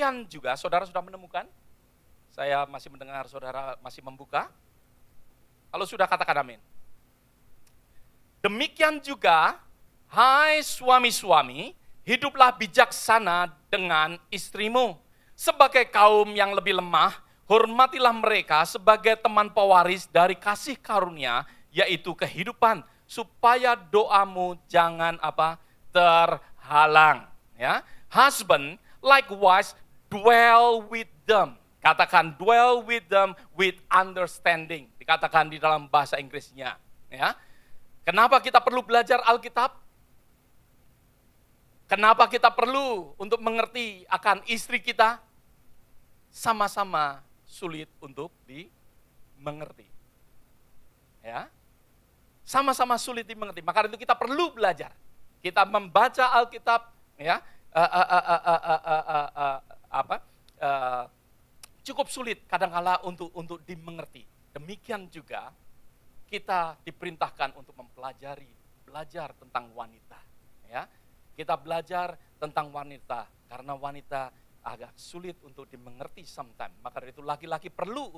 Demikian juga, saudara sudah menemukan? Saya masih mendengar saudara masih membuka. Kalau sudah, katakan amin. Demikian juga, hai suami-suami, hiduplah bijaksana dengan istrimu. Sebagai kaum yang lebih lemah, hormatilah mereka sebagai teman pewaris dari kasih karunia, yaitu kehidupan, supaya doamu jangan terhalang. Ya, husband likewise dwell with them. Katakan dwell with them with understanding. Dikatakan di dalam bahasa Inggrisnya. Ya, kenapa kita perlu belajar Alkitab? Kenapa kita perlu untuk mengerti akan istri kita? Sama-sama sulit untuk dimengerti. Ya, sama-sama sulit dimengerti. Maka itu kita perlu belajar. Kita membaca Alkitab, ya, cukup sulit kadang-kala untuk dimengerti. Demikian juga kita diperintahkan untuk belajar tentang wanita. Ya, kita belajar tentang wanita karena wanita agak sulit untuk dimengerti sometimes. Maka dari itu laki-laki perlu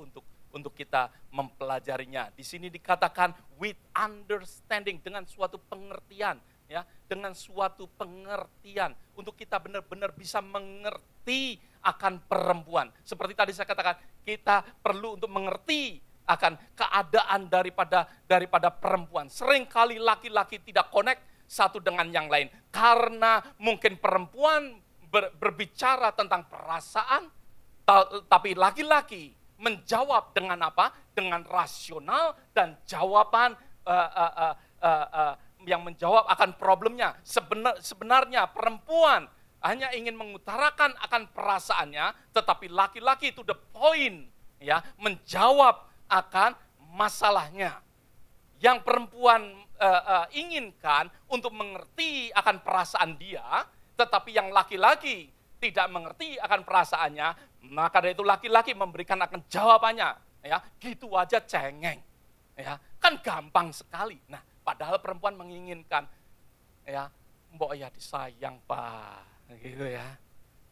untuk kita mempelajarinya. Di sini dikatakan with understanding, dengan suatu pengertian, ya, dengan suatu pengertian untuk kita benar-benar bisa mengerti akan perempuan. Seperti tadi saya katakan, kita perlu untuk mengerti akan keadaan daripada perempuan. Seringkali laki-laki tidak connect satu dengan yang lain karena mungkin perempuan berbicara tentang perasaan, tapi laki-laki menjawab dengan apa? Dengan rasional dan jawaban yang menjawab akan problemnya. Sebenarnya perempuan hanya ingin mengutarakan akan perasaannya, tetapi laki-laki to the point, ya, menjawab akan masalahnya. Yang perempuan inginkan untuk mengerti akan perasaan dia, tetapi yang laki-laki tidak mengerti akan perasaannya, maka dari itu laki-laki memberikan akan jawabannya, ya, gitu aja cengeng, ya, kan gampang sekali. Nah, padahal perempuan menginginkan, ya, mbok ya disayang pak, gitu ya.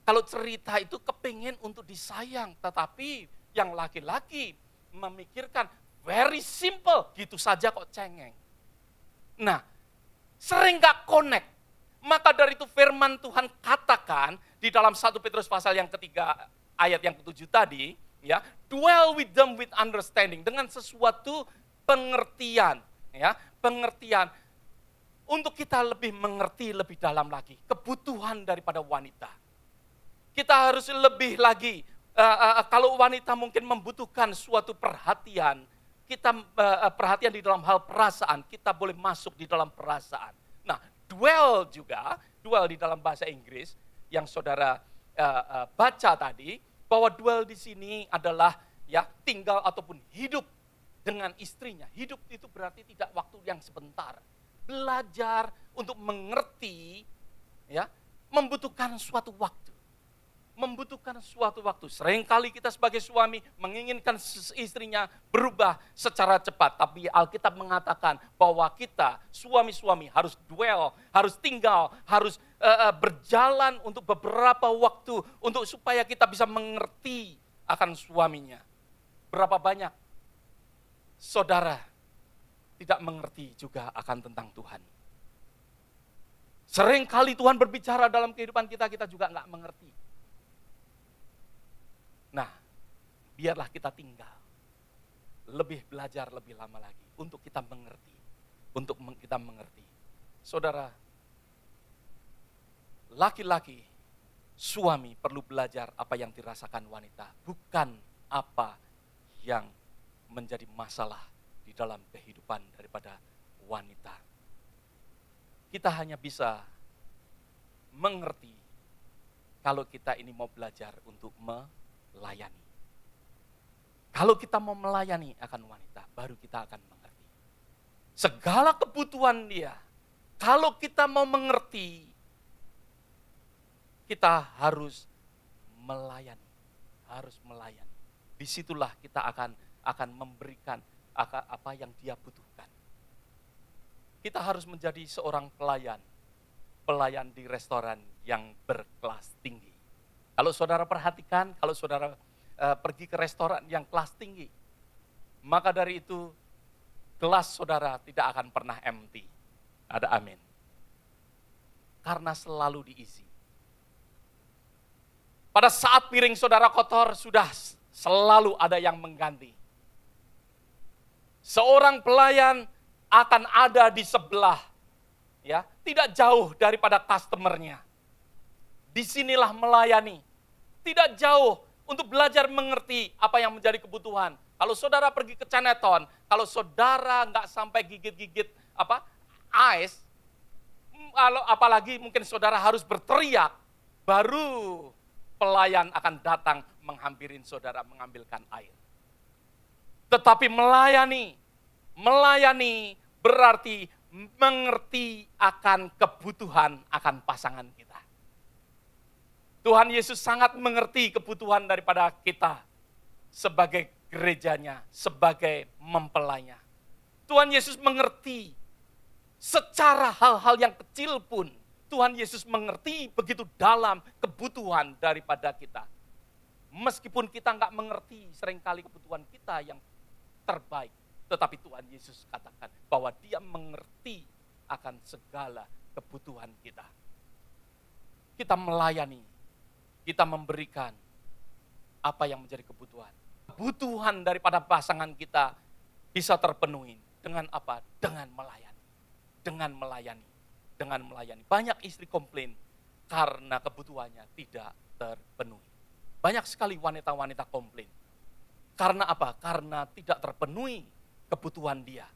Kalau cerita itu kepingin untuk disayang, tetapi yang laki-laki memikirkan very simple, gitu saja kok cengeng. Nah, sering gak connect. Maka dari itu firman Tuhan katakan di dalam 1 Petrus pasal yang ketiga ayat yang ke-7 tadi, ya, dwell with them with understanding, dengan sesuatu pengertian, ya, pengertian untuk kita lebih mengerti lebih dalam lagi kebutuhan daripada wanita. Kita harus lebih lagi, kalau wanita mungkin membutuhkan suatu perhatian, kita perhatian di dalam hal perasaan, kita boleh masuk di dalam perasaan. Nah, dwell juga, dwell di dalam bahasa Inggris yang saudara baca tadi, bahwa dwell di sini adalah, ya, tinggal ataupun hidup dengan istrinya. Hidup itu berarti tidak waktu yang sebentar. Belajar untuk mengerti, ya, membutuhkan suatu waktu. Membutuhkan suatu waktu. Seringkali kita sebagai suami menginginkan istrinya berubah secara cepat. Tapi Alkitab mengatakan bahwa kita suami-suami harus dwell, harus tinggal, harus berjalan untuk beberapa waktu untuk supaya kita bisa mengerti akan suaminya. Berapa banyak saudara tidak mengerti juga akan tentang Tuhan. Seringkali Tuhan berbicara dalam kehidupan kita, kita juga nggak mengerti. Nah, biarlah kita tinggal, lebih belajar lebih lama lagi untuk kita mengerti, kita mengerti. Saudara, laki-laki, suami perlu belajar apa yang dirasakan wanita, bukan apa yang menjadi masalah di dalam kehidupan daripada wanita. Kita hanya bisa mengerti kalau kita ini mau belajar untuk melayani. Kalau kita mau melayani akan wanita, baru kita akan mengerti. Segala kebutuhan dia, kalau kita mau mengerti, kita harus melayani. Harus melayani. Disitulah kita akan memberikan apa yang dia butuhkan. Kita harus menjadi seorang pelayan di restoran yang berkelas tinggi. Kalau saudara perhatikan, kalau saudara pergi ke restoran yang kelas tinggi, maka dari itu gelas saudara tidak akan pernah empty. Ada amin. Karena selalu diisi. Pada saat piring saudara kotor, sudah selalu ada yang mengganti. Seorang pelayan akan ada di sebelah, ya, tidak jauh daripada customernya. Disinilah melayani, tidak jauh untuk belajar mengerti apa yang menjadi kebutuhan. Kalau saudara pergi ke Chinatown, kalau saudara nggak sampai gigit-gigit ice, apalagi mungkin saudara harus berteriak, baru pelayan akan datang menghampirin saudara mengambilkan air. Tetapi melayani berarti mengerti akan kebutuhan akan pasangan kita. Tuhan Yesus sangat mengerti kebutuhan daripada kita sebagai gerejanya, sebagai mempelainya. Tuhan Yesus mengerti secara hal-hal yang kecil pun. Tuhan Yesus mengerti begitu dalam kebutuhan daripada kita. Meskipun kita nggak mengerti seringkali kebutuhan kita yang terbaik. Tetapi Tuhan Yesus katakan bahwa Dia mengerti akan segala kebutuhan kita. Kita melayani, kita memberikan apa yang menjadi kebutuhan. Kebutuhan daripada pasangan kita bisa terpenuhi dengan apa? Dengan melayani. Dengan melayani. Dengan melayani. Banyak istri komplain karena kebutuhannya tidak terpenuhi. Banyak sekali wanita-wanita komplain. Karena apa? Karena tidak terpenuhi kebutuhan dia.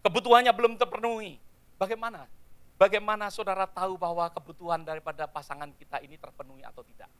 Kebutuhannya belum terpenuhi. Bagaimana? Bagaimana saudara tahu bahwa kebutuhan daripada pasangan kita ini terpenuhi atau tidak?